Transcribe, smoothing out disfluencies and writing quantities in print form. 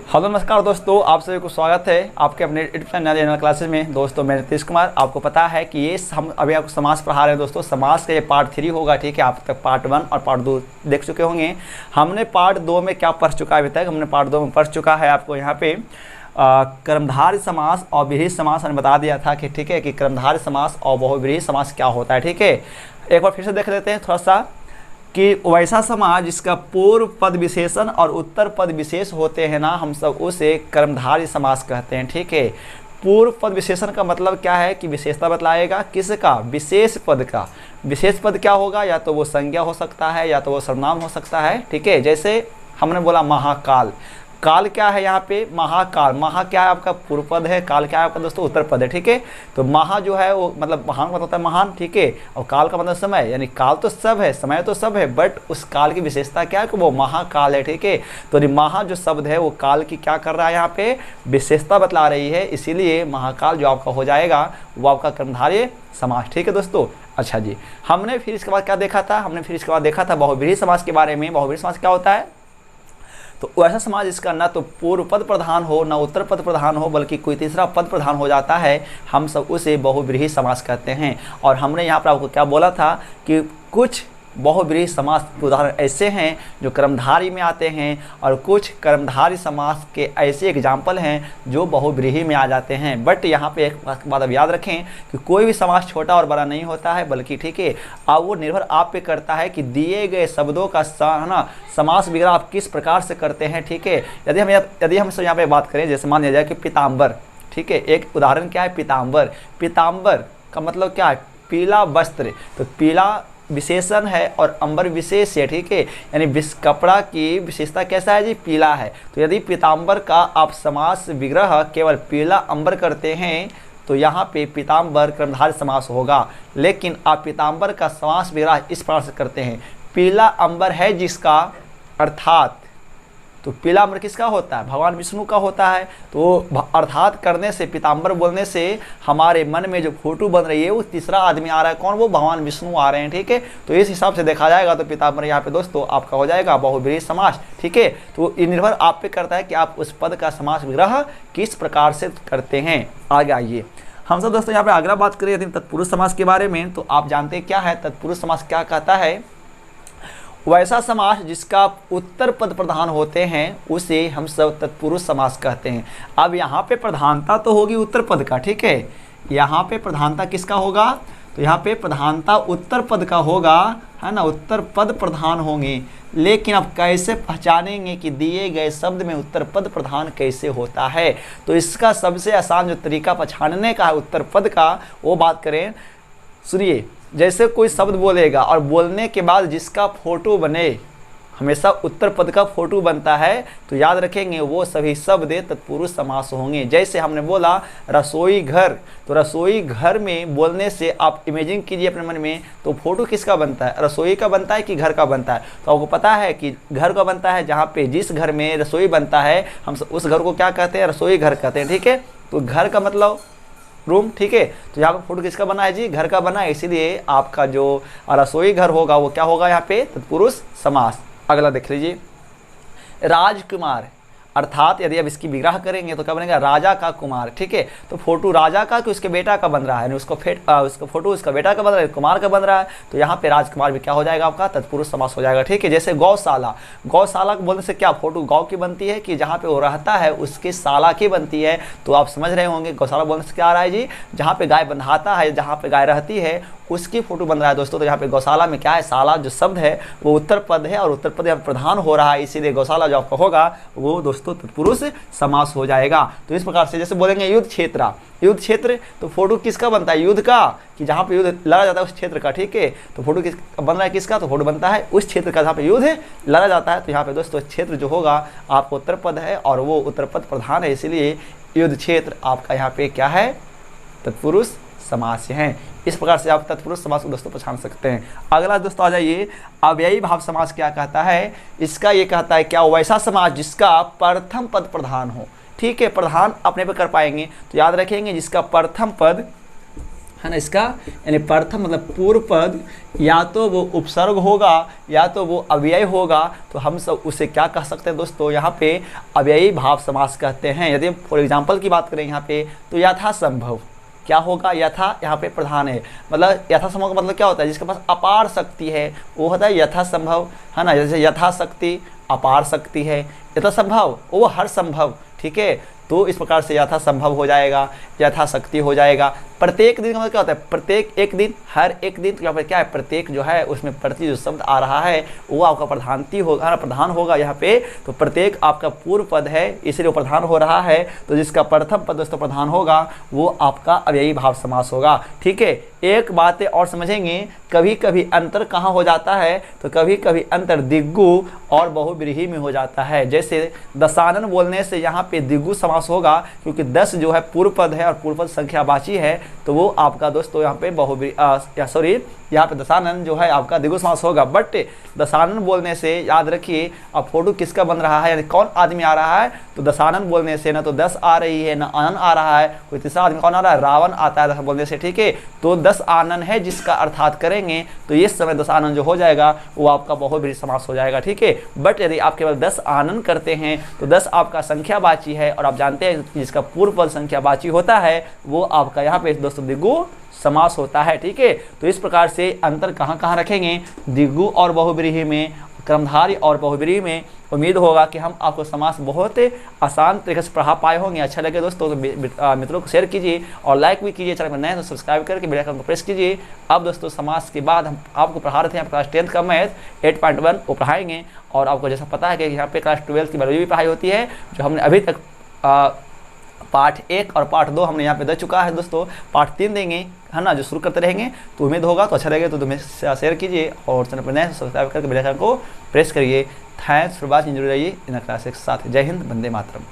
Hello नमस्कार दोस्तों, आप सभी को स्वागत है आपके अपने यूट्यूब चैनल क्लासेस में। दोस्तों मैं नीतीश कुमार। आपको पता है कि ये हम अभी आपको समास पढ़ा रहे हैं दोस्तों। समास का ये पार्ट 3 होगा, ठीक है। आप तक पार्ट 1 और पार्ट 2 देख चुके होंगे। हमने पार्ट 2 में क्या पढ़ चुका है अभी तक? हमने पार्ट 2 में पढ़ चुका है आपको यहाँ पे कर्मधारय समास और विभेद समास हमने बता दिया था कि ठीक है कि कर्मधारय समास और बहुव्रीहि समास क्या होता है, ठीक है। एक बार फिर से देख लेते हैं थोड़ा सा कि वैसा समास जिसका पूर्व पद विशेषण और उत्तर पद विशेष होते हैं ना, हम सब उसे कर्मधारय समास कहते हैं, ठीक है। पूर्व पद विशेषण का मतलब क्या है कि विशेषता बतलाएगा किसका? विशेष पद का। विशेष पद क्या होगा? या तो वो संज्ञा हो सकता है या तो वो सर्वनाम हो सकता है, ठीक है। जैसे हमने बोला महाकाल। काल क्या है यहाँ पे? महाकाल। महा क्या है आपका? पूर्व पद है। काल क्या है आपका दोस्तों? उत्तर पद है, ठीक है। तो महा जो है वो मतलब महान मतलब होता है महान, ठीक है। और काल का मतलब समय, यानी काल तो सब है, समय तो सब है, बट उस काल की विशेषता क्या है कि वो महाकाल है, ठीक है। तो महा जो शब्द है वो काल की क्या कर रहा है यहाँ पे? विशेषता बतला रही है, इसीलिए महाकाल जो आपका हो जाएगा वो आपका कर्मधारय समास, ठीक है दोस्तों। अच्छा जी, हमने फिर इसके बाद क्या देखा था? हमने फिर इसके बाद देखा था बहुव्रीहि समास के बारे में। बहुव्रीहि समास क्या होता है? तो वैसा समाज जिसका ना तो पूर्व पद प्रधान हो ना उत्तर पद प्रधान हो, बल्कि कोई तीसरा पद प्रधान हो जाता है, हम सब उसे बहुव्रीहि समास कहते हैं। और हमने यहाँ पर आपको क्या बोला था कि कुछ बहुव्रीहि समास के उदाहरण ऐसे हैं जो कर्मधारय में आते हैं, और कुछ कर्मधारय समास के ऐसे एग्जाम्पल हैं जो बहुव्रीहि में आ जाते हैं। बट यहाँ पे एक बात अब याद रखें कि कोई भी समास छोटा और बड़ा नहीं होता है, बल्कि ठीक है अब वो निर्भर आप पे करता है कि दिए गए शब्दों का समास विग्रह आप किस प्रकार से करते हैं, ठीक है। यदि हम यहाँ पे बात करें, जैसे मान लिया जाए कि पीताम्बर, ठीक है। एक उदाहरण क्या है? पीताम्बर। पीताम्बर का मतलब क्या है? पीला वस्त्र। तो पीला विशेषण है और अंबर विशेष है, ठीक है। यानी कपड़ा की विशेषता कैसा है जी? पीला है। तो यदि पीताम्बर का आप समास विग्रह केवल पीला अंबर करते हैं तो यहाँ पे पीताम्बर कर्मधारय समास होगा। लेकिन आप पीताम्बर का समास विग्रह इस प्रकार से करते हैं, पीला अंबर है जिसका, अर्थात तो पीला अंबर किसका होता है? भगवान विष्णु का होता है। तो अर्थात करने से, पीताम्बर बोलने से हमारे मन में जो फोटो बन रही है वो तीसरा आदमी आ रहा है। कौन? वो भगवान विष्णु आ रहे हैं, ठीक है। तो इस हिसाब से देखा जाएगा तो पीताम्बर यहाँ पे दोस्तों आपका हो जाएगा बहुव्रीहि समास, ठीक है। तो ये निर्भर आप पे करता है कि आप उस पद का समास विग्रह किस प्रकार से करते हैं। आगे आइए हम सब दोस्तों यहाँ पे अगला बात करें यदि तत्पुरुष समास के बारे में। तो आप जानते हैं क्या है तत्पुरुष समास? क्या कहता है? वैसा समास जिसका उत्तर पद प्रधान होते हैं उसे हम सब तत्पुरुष समास कहते हैं। अब यहाँ पे प्रधानता तो होगी उत्तर पद का, ठीक है। यहाँ पे प्रधानता किसका होगा? तो यहाँ पे प्रधानता उत्तर पद का होगा, है ना। उत्तर पद प्रधान होंगे। लेकिन अब कैसे पहचानेंगे कि दिए गए शब्द में उत्तर पद प्रधान कैसे होता है? तो इसका सबसे आसान जो तरीका पहचानने का है उत्तर पद का, वो बात करें, सुनिए। जैसे कोई शब्द बोलेगा और बोलने के बाद जिसका फोटो बने, हमेशा उत्तर पद का फोटो बनता है, तो याद रखेंगे वो सभी शब्द तत्पुरुष समास होंगे। जैसे हमने बोला रसोई घर, तो रसोई घर में बोलने से आप इमेजिन कीजिए अपने मन में, तो फोटो किसका बनता है? रसोई का बनता है कि घर का बनता है? तो आपको पता है कि घर का बनता है। जहाँ पे जिस घर में रसोई बनता है हम उस घर को क्या कहते हैं? रसोई घर कहते हैं, ठीक है। तो घर का मतलब रूम, ठीक है। तो यहाँ पे फोटो किसका बना है जी? घर का बना है। इसीलिए आपका जो रसोई घर होगा वो क्या होगा यहाँ पे? तत्पुरुष समास। अगला देख लीजिए, राजकुमार। अर्थात यदि अब इसकी विग्रह करेंगे तो क्या बनेगा? राजा का कुमार, ठीक है। तो फोटो राजा का कि उसके बेटा का बन रहा है, उसका फोटो उसका बेटा का बन रहा है, कुमार का बन रहा है। तो यहाँ पे राजकुमार भी क्या हो जाएगा? आपका तत्पुरुष समास हो जाएगा, ठीक है। जैसे गौशाला। गौशाला को बोलने से क्या फोटो गौ की बनती है कि जहाँ पे वो रहता है उसकी शाला की बनती है? तो आप समझ रहे होंगे गौशाला बोलने से क्या आ रहा है जी? जहाँ पे गाय बंधाता है, जहाँ पे गाय रहती है उसकी फोटो बन रहा है दोस्तों। तो यहाँ पे गौशाला में क्या है? शाला जो शब्द है वो उत्तर पद है और उत्तर पद यहाँ प्रधान हो रहा है, इसीलिए गौशाला जो आपका होगा वो दोस्तों तत्पुरुष समास हो जाएगा। तो इस प्रकार से जैसे बोलेंगे युद्ध क्षेत्र। युद्ध क्षेत्र तो फोटो किसका बनता है? युद्ध का, कि जहाँ पे युद्ध लड़ा जाता है उस क्षेत्र का, ठीक है। तो फोटो किस बन रहा है? किसका? तो फोटो बनता है उस क्षेत्र का जहाँ पे युद्ध लड़ा जाता है। तो यहाँ पे दोस्तों क्षेत्र जो होगा आपको उत्तर पद है और वो उत्तर पद प्रधान है, इसीलिए युद्ध क्षेत्र आपका यहाँ पे क्या है? तत्पुरुष समास है। इस प्रकार से आप तत्पुरुष समास को दोस्तों पहचान सकते हैं। अगला दोस्तों आ जाइए, अव्ययी भाव समास क्या कहता है? इसका ये कहता है क्या? वैसा समास जिसका प्रथम पद प्रधान हो, ठीक है। प्रधान अपने पे कर पाएंगे तो याद रखेंगे जिसका प्रथम पद है ना। इसका यानी प्रथम मतलब पूर्व पद या तो वो उपसर्ग होगा या तो वो अव्यय होगा, तो हम सब उसे क्या कह सकते हैं दोस्तों, यहाँ पे अव्ययी भाव समास कहते हैं। यदि फॉर एग्जांपल की बात करें यहाँ पे, तो यथासंभव क्या होगा, यथा यहाँ पे प्रधान है, मतलब यथासंभव का मतलब क्या होता है, जिसके पास अपार शक्ति है वो होता है यथासंभव, है ना। जैसे यथाशक्ति अपार शक्ति है, यथासंभव वो हर संभव, ठीक है। तो इस प्रकार से यथासंभव हो जाएगा, यथाशक्ति हो जाएगा। प्रत्येक दिन का मतलब क्या होता है, प्रत्येक एक दिन, हर एक दिन, तो यहाँ पर क्या है, प्रत्येक जो है उसमें प्रति जो शब्द आ रहा है वो आपका प्रधानती होगा, प्रधान होगा यहाँ पे। तो प्रत्येक आपका पूर्व पद है इसलिए वो प्रधान हो रहा है, तो जिसका प्रथम पद दोस्तों प्रधान होगा वो आपका अव्ययी भाव समास होगा, ठीक है। एक बात और समझेंगे, कभी कभी अंतर कहाँ हो जाता है, तो कभी कभी अंतर दिग्गु और बहुव्रीहि में हो जाता है। जैसे दशानन बोलने से यहाँ पे दिग्गु समास होगा, क्योंकि 10 जो है पूर्व पद है और पूर्व पद संख्यावाची है, तो वो आपका दोस्तों यहाँ पे यहाँ पे दशानन जो है आपका द्विगु समास होगा। बट दशानन बोलने से याद रखिए, अब फोटो किसका बन रहा है, यानी कौन आदमी आ रहा है, तो दशानन बोलने से ना तो 10 आ रही है ना आनन आ रहा है, कोई तीसरा आदमी कौन आ रहा है, रावण आता है बोलने से, ठीक है। तो 10 आनन है जिसका अर्थात करेंगे तो इस समय 10 आनन जो हो जाएगा वो आपका बहुव्रीहि समास हो जाएगा, ठीक है। बट यदि आप केवल 10 आनन करते हैं तो 10 आपका संख्यावाची है, और आप जानते हैं कि जिसका पूर्व पद संख्यावाची होता है वो आपका यहाँ पे दोस्तों द्विगु समास होता है, ठीक है। तो इस प्रकार से अंतर कहाँ कहाँ रखेंगे, द्विगु और बहुव्रीहि में, क्रमधारी और बहुव्रीहि में। उम्मीद होगा कि हम आपको समास बहुत आसान तरीके से पढ़ा पाए होंगे। अच्छा लगे दोस्तों तो मित्रों को शेयर कीजिए और लाइक भी कीजिए, चैनल पर नए तो सब्सक्राइब करके बेल आइकन को प्रेस कीजिए। अब दोस्तों समास के बाद हम आपको पढ़ा रहे थे क्लास 10th का मैथ 8.1 वो पढ़ाएंगे, और आपको जैसा पता है कि यहाँ पे क्लास 12th की बायोलॉजी भी पढ़ाई होती है, जो हमने अभी तक पार्ट 1 और पार्ट 2 हमने यहाँ पे दे चुका है दोस्तों, पार्ट 3 देंगे, है ना, जो शुरू करते रहेंगे। तो उम्मीद होगा तो अच्छा लगे तो तुम्हें शेयर कीजिए और चैनल पर नए सब्सक्राइब करके बेल आइकन को प्रेस करिए। थैंक्स फॉर वॉचिंग, जरूर रहिए इन क्लासेस के साथ। जय हिंद, वंदे मातरम।